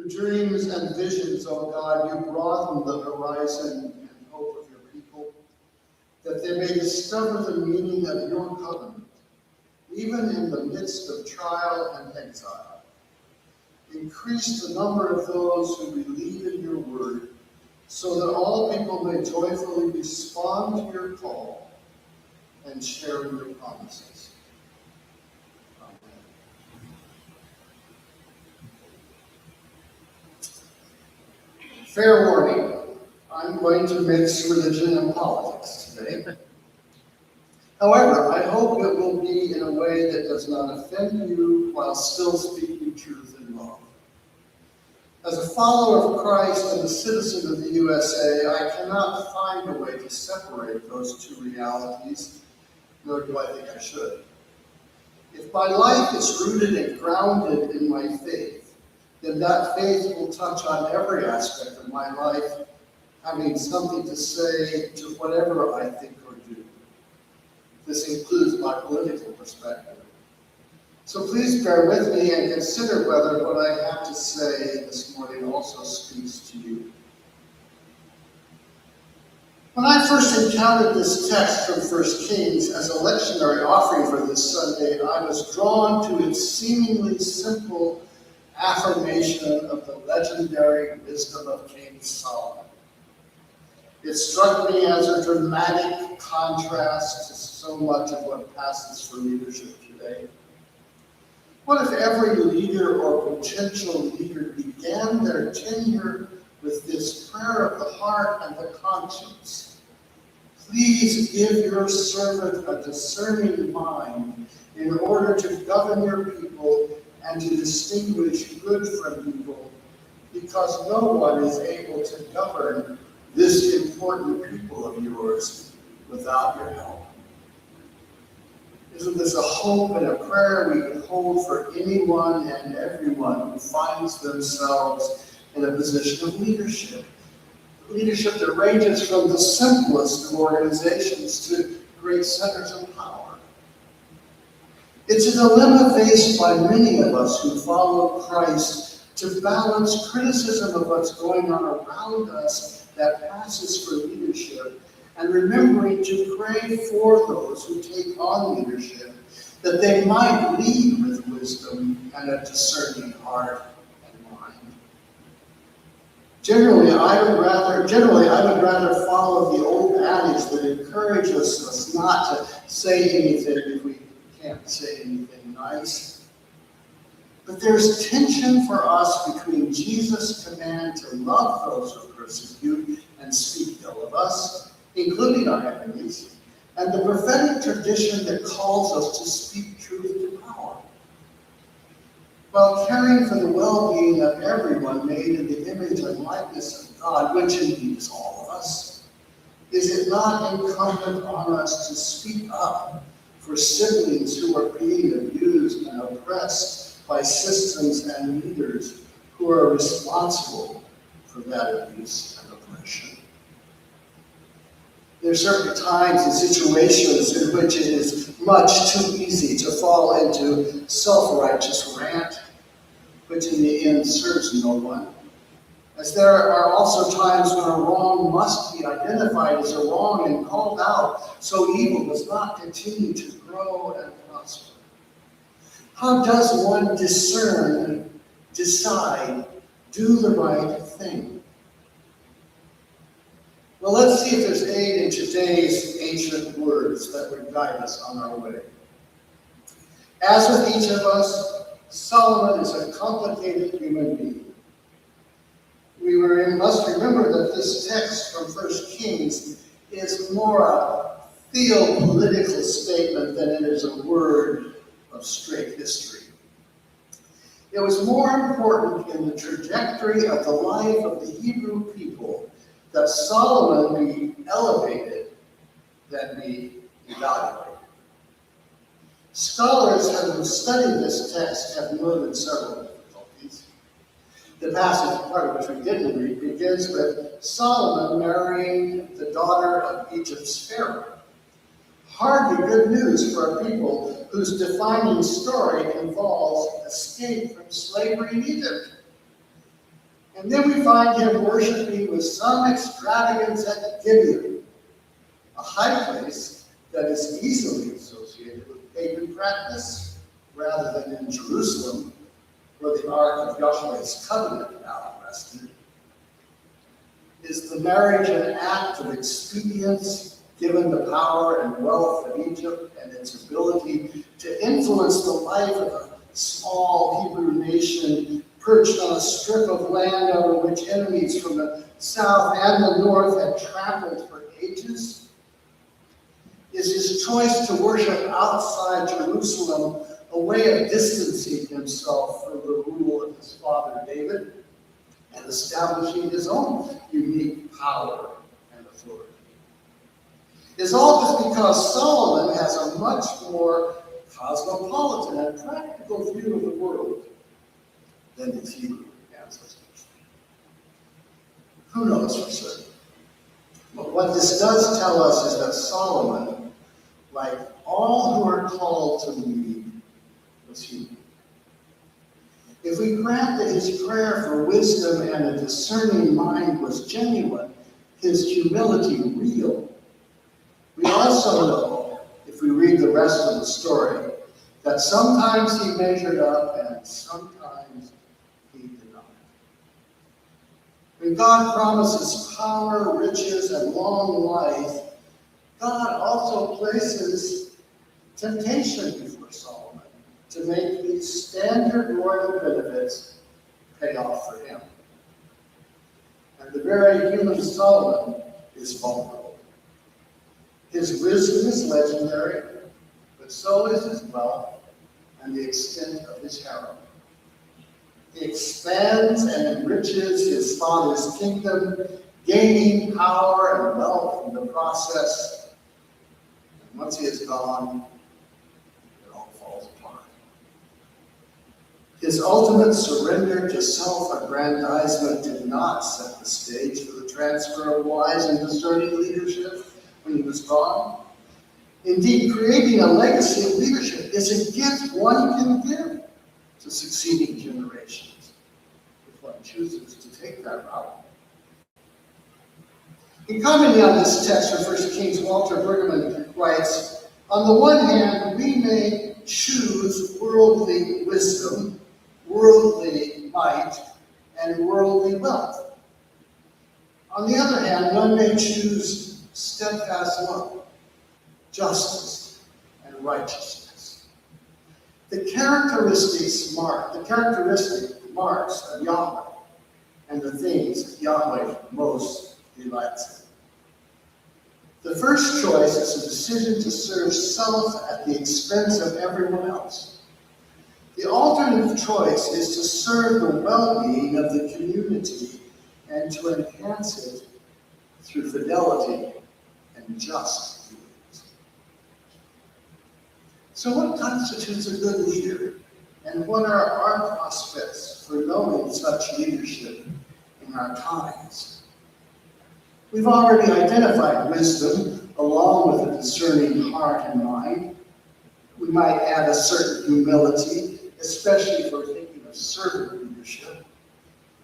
Through dreams and visions, O God, you broaden the horizon and hope of your people, that they may discover the meaning of your covenant, even in the midst of trial and exile. Increase the number of those who believe in your word, so that all people may joyfully respond to your call and share in your promises. Amen. Fair warning, I'm going to mix religion and politics today. However, I hope it will be in a way that does not offend you while still speaking truth in love. As a follower of Christ and a citizen of the USA, I cannot find a way to separate those two realities, nor do I think I should. If my life is rooted and grounded in my faith, then that faith will touch on every aspect of my life, having something to say to whatever I think or do. This includes my political perspective. So please bear with me and consider whether what I have to say this morning also speaks to you. When I first encountered this text from 1 Kings as a lectionary offering for this Sunday, I was drawn to its seemingly simple affirmation of the legendary wisdom of King Solomon. It struck me as a dramatic contrast to so much of what passes for leadership today. What if every leader or potential leader began their tenure with this prayer of the heart and the conscience? Please give your servant a discerning mind in order to govern your people and to distinguish good from evil, because no one is able to govern this important people of yours without your help. Isn't this a hope and a prayer we can hold for anyone and everyone who finds themselves in a position of leadership? Leadership that ranges from the simplest of organizations to great centers of power. It's a dilemma faced by many of us who follow Christ to balance criticism of what's going on around us that passes for leadership, and remembering to pray for those who take on leadership, that they might lead with wisdom and a discerning heart and mind. Generally, I would rather follow the old adage that encourages us not to say anything if we can't say anything nice. But there's tension for us between Jesus' command to love those who persecute and speak ill of us, including our enemies, and the prophetic tradition that calls us to speak truth to power. While caring for the well-being of everyone made in the image and likeness of God, which indeed is all of us, is it not incumbent on us to speak up for siblings who are being abused and oppressed by systems and leaders who are responsible for that abuse and oppression? There are certain times and situations in which it is much too easy to fall into self-righteous rant, which in the end serves no one. As there are also times when a wrong must be identified as a wrong and called out, so evil does not continue to grow and prosper. How does one discern, decide, do the right thing? Well, let's see if there's aid in today's ancient words that would guide us on our way. As with each of us, Solomon is a complicated human being. We must remember that this text from 1 Kings is more a theopolitical statement than it is a word of straight history. It was more important in the trajectory of the life of the Hebrew people that Solomon be elevated than be evaluated. Scholars who have studied this text have noted several difficulties. The passage, part of which we didn't read, begins with Solomon marrying the daughter of Egypt's Pharaoh. Hardly good news for a people whose defining story involves escape from slavery in Egypt. And then we find him worshiping with some extravagance at Gibeon, a high place that is easily associated with pagan practice, rather than in Jerusalem, where the Ark of Yahweh's covenant now rested. Is the marriage an act of expedience, given the power and wealth of Egypt and its ability to influence the life of a small Hebrew nation perched on a strip of land over which enemies from the south and the north had trampled for ages? Is his choice to worship outside Jerusalem a way of distancing himself from the rule of his father David and establishing his own unique power and authority? Is all this because Solomon has a much more cosmopolitan and practical view of the world than his Hebrew ancestors? Who knows for certain? But what this does tell us is that Solomon, like all who are called to lead, was human. If we grant that his prayer for wisdom and a discerning mind was genuine, his humility real, we also know, if we read the rest of the story, that sometimes he measured up and sometimes he did not. When God promises power, riches, and long life, God also places temptation before Solomon to make these standard royal benefits pay off for him. And the very human Solomon is vulnerable. His wisdom is legendary, but so is his wealth and the extent of his harem. He expands and enriches his father's kingdom, gaining power and wealth in the process. And once he is gone, it all falls apart. His ultimate surrender to self-aggrandizement did not set the stage for the transfer of wise and discerning leadership when he was gone. Indeed, creating a legacy of leadership is a gift one can give to succeeding generations if one chooses to take that route. In commenting on this text from 1 Kings, Walter Brueggemann writes, on the one hand, we may choose worldly wisdom, worldly might, and worldly wealth. On the other hand, one may choose steadfast love, justice, and righteousness. The characteristic marks of Yahweh and the things that Yahweh most delights in. The first choice is a decision to serve self at the expense of everyone else. The alternative choice is to serve the well-being of the community and to enhance it through fidelity and just dealings. So what constitutes a good leader, and what are our prospects for knowing such leadership in our times? We've already identified wisdom along with a discerning heart and mind. We might add a certain humility, especially if we're thinking of servant leadership.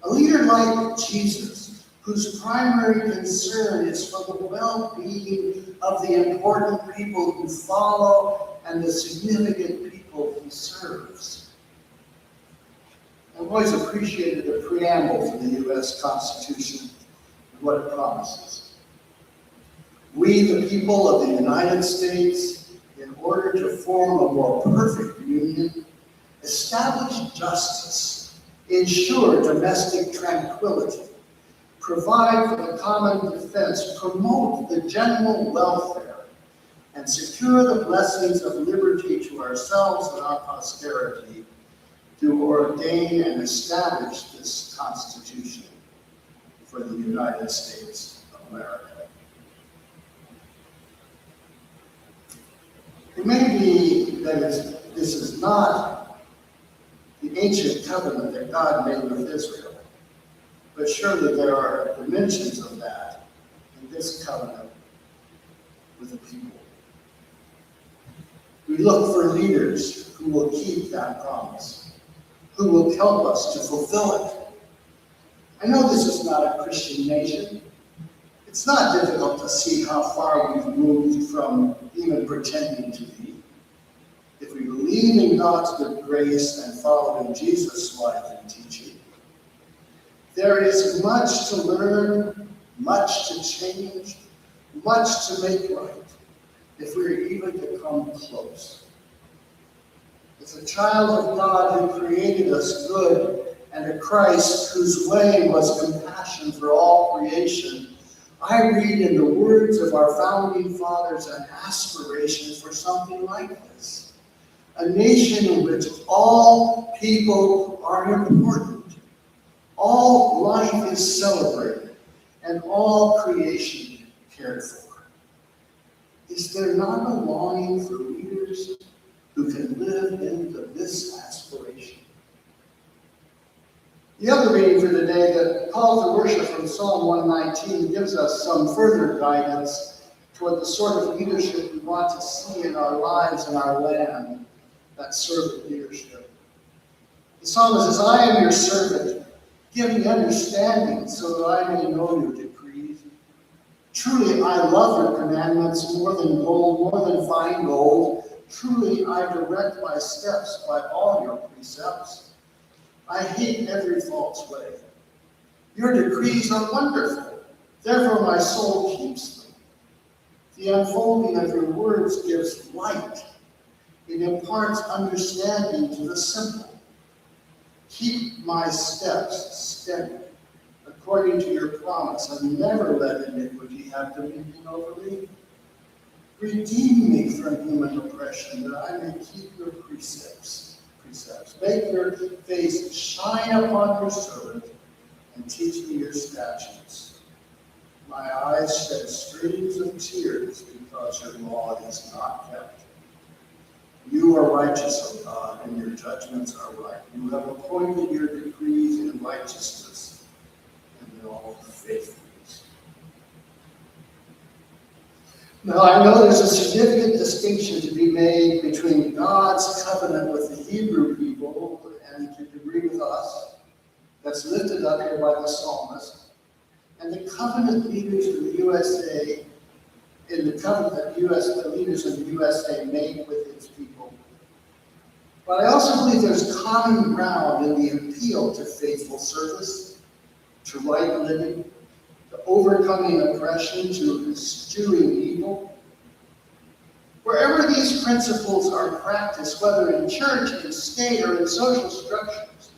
A leader like Jesus, whose primary concern is for the well-being of the important people who follow and the significant people he serves. I've always appreciated the preamble to the U.S. Constitution and what it promises. We, the people of the United States, in order to form a more perfect union, establish justice, ensure domestic tranquility, provide for the common defense, promote the general welfare, and secure the blessings of liberty to ourselves and our posterity, to ordain and establish this Constitution for the United States of America. It may be that this is not the ancient covenant that God made with Israel, but surely there are dimensions of that in this covenant with the people. We look for leaders who will keep that promise, who will help us to fulfill it. I know this is not a Christian nation. It's not difficult to see how far we've moved from even pretending to be. If we believe in God's good grace and follow in Jesus' life and teaching, there is much to learn, much to change, much to make right, if we're even to come close. As a child of God who created us good, and a Christ whose way was compassion for all creation, I read in the words of our founding fathers an aspiration for something like this. A nation in which all people are important, all life is celebrated, and all creation cared for. Is there not a longing for leaders who can live into this aspiration? The other reading for today, the call to worship from Psalm 119, gives us some further guidance toward the sort of leadership we want to see in our lives and our land, that servant leadership. The psalmist says, I am your servant. Give me understanding so that I may know your decrees. Truly, I love your commandments more than gold, more than fine gold. Truly, I direct my steps by all your precepts. I hate every false way. Your decrees are wonderful. Therefore, my soul keeps them. The unfolding of your words gives light. It imparts understanding to the simple. Keep my steps steady, according to your promise, and never let iniquity have dominion over me. Redeem me from human oppression, that I may keep your precepts. Make your face shine upon your servant, and teach me your statutes. My eyes shed streams of tears because your law is not kept. You are righteous, O God, and your judgments are right. You have appointed your decrees in righteousness and in all faithfulness. Now, I know there's a significant distinction to be made between God's covenant with the Hebrew people and to degree with us, that's lifted up here by the psalmist, and the covenant leaders in the USA, in the covenant that the leaders in the USA make with its people. But I also believe there's common ground in the appeal to faithful service, to right living, to overcoming oppression, to eschewing evil. Wherever these principles are practiced, whether in church, in state, or in social structures,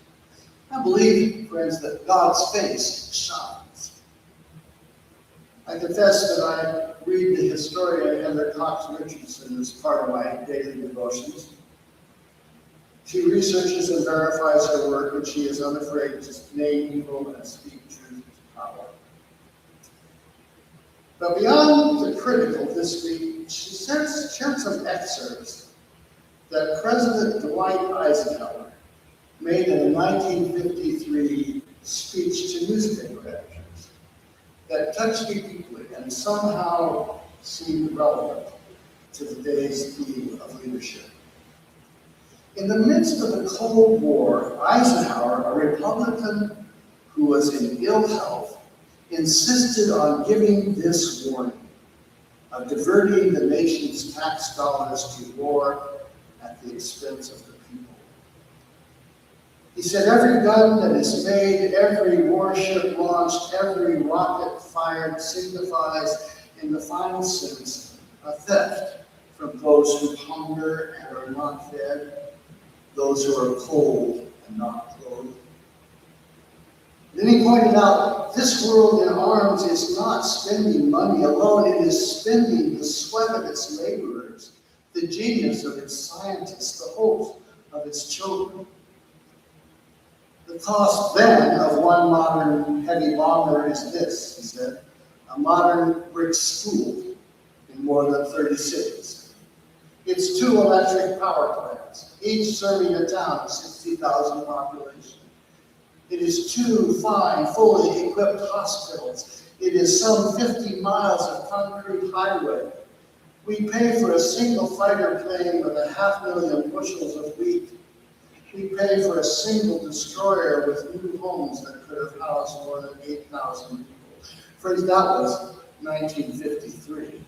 I believe, friends, that God's face shines. I confess that I read the historian Heather Cox Richardson as part of my daily devotions. She researches and verifies her work, and she is unafraid to name evil and speak truth to power. But beyond the critical this week, she shared some excerpts that President Dwight Eisenhower made in a 1953 speech to newspaper editors that touched me deeply and somehow seemed relevant to today's theme of leadership. In the midst of the Cold War, Eisenhower, a Republican who was in ill health, insisted on giving this warning of diverting the nation's tax dollars to war at the expense of the people. He said, every gun that is made, every warship launched, every rocket fired signifies, in the final sense, a theft from those who hunger and are not fed, those who are cold and not clothed. Then he pointed out, this world in arms is not spending money alone, it is spending the sweat of its laborers, the genius of its scientists, the hopes of its children. The cost then of one modern heavy bomber is this, he said, a modern brick school in more than 30 cities. It's 2 electric power plants, each serving a town of 60,000 population. It is 2 fine, fully equipped hospitals. It is some 50 miles of concrete highway. We pay for a single fighter plane with 500,000 bushels of wheat. We paid for a single destroyer with new homes that could have housed more than 8,000 people. Friends, that was 1953.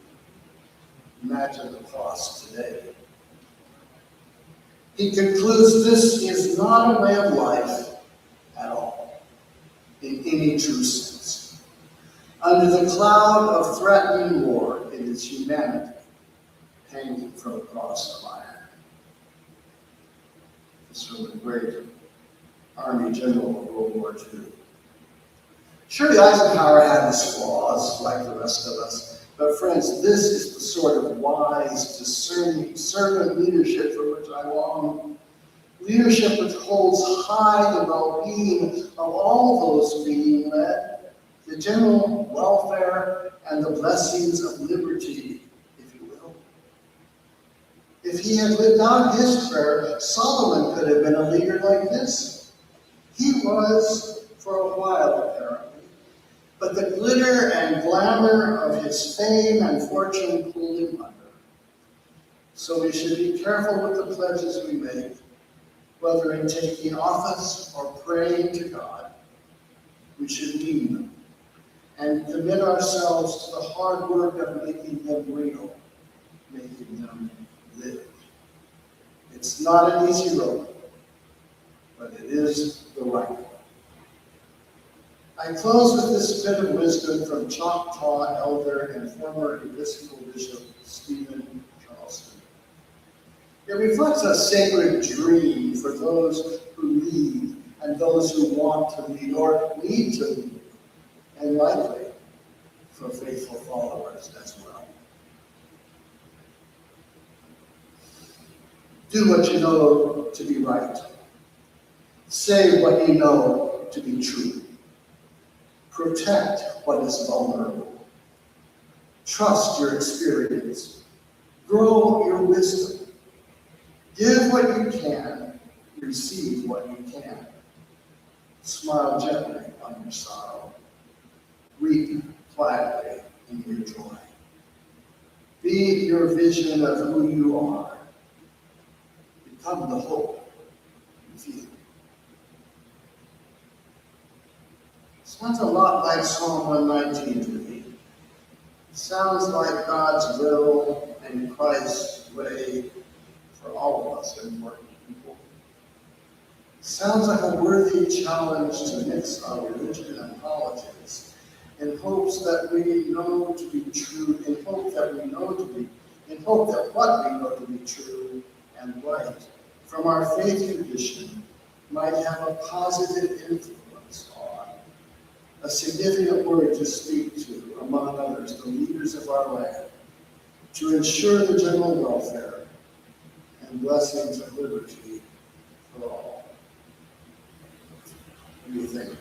Imagine the cost today. He concludes this is not a way of life at all, in any true sense. Under the cloud of threatening war, it is humanity hanging from a cross of iron. This from a great Army general of World War II. Surely Eisenhower had his flaws, like the rest of us. But friends, this is the sort of wise, discerning, servant leadership for which I long. Leadership which holds high the well-being of all those being led, the general welfare and the blessings of liberty, if you will. If he had lived out his prayer, Solomon could have been a leader like this. He was for a while, apparently. But the glitter and glamour of his fame and fortune pulled him under. So we should be careful with the pledges we make, whether in taking office or praying to God. We should mean them and commit ourselves to the hard work of making them real, making them live. It's not an easy road, but it is the right one. I close with this bit of wisdom from Choctaw elder and former Episcopal Bishop Stephen Charleston. It reflects a sacred dream for those who lead and those who want to lead or need to lead, and likely for faithful followers as well. Do what you know to be right. Say what you know to be true. Protect what is vulnerable. Trust your experience. Grow your wisdom. Give what you can. Receive what you can. Smile gently on your sorrow. Weep quietly in your joy. Be your vision of who you are. Become the hope you feel. Sounds a lot like Psalm 119 to me. It sounds like God's will and Christ's way for all of us important people. It sounds like a worthy challenge to mix our religion and politics in hopes that we know to be true, in hope that what we know to be true and right from our faith tradition might have a positive influence on, a significant word to speak to, among others, the leaders of our land, to ensure the general welfare and blessings of liberty for all. What do you think?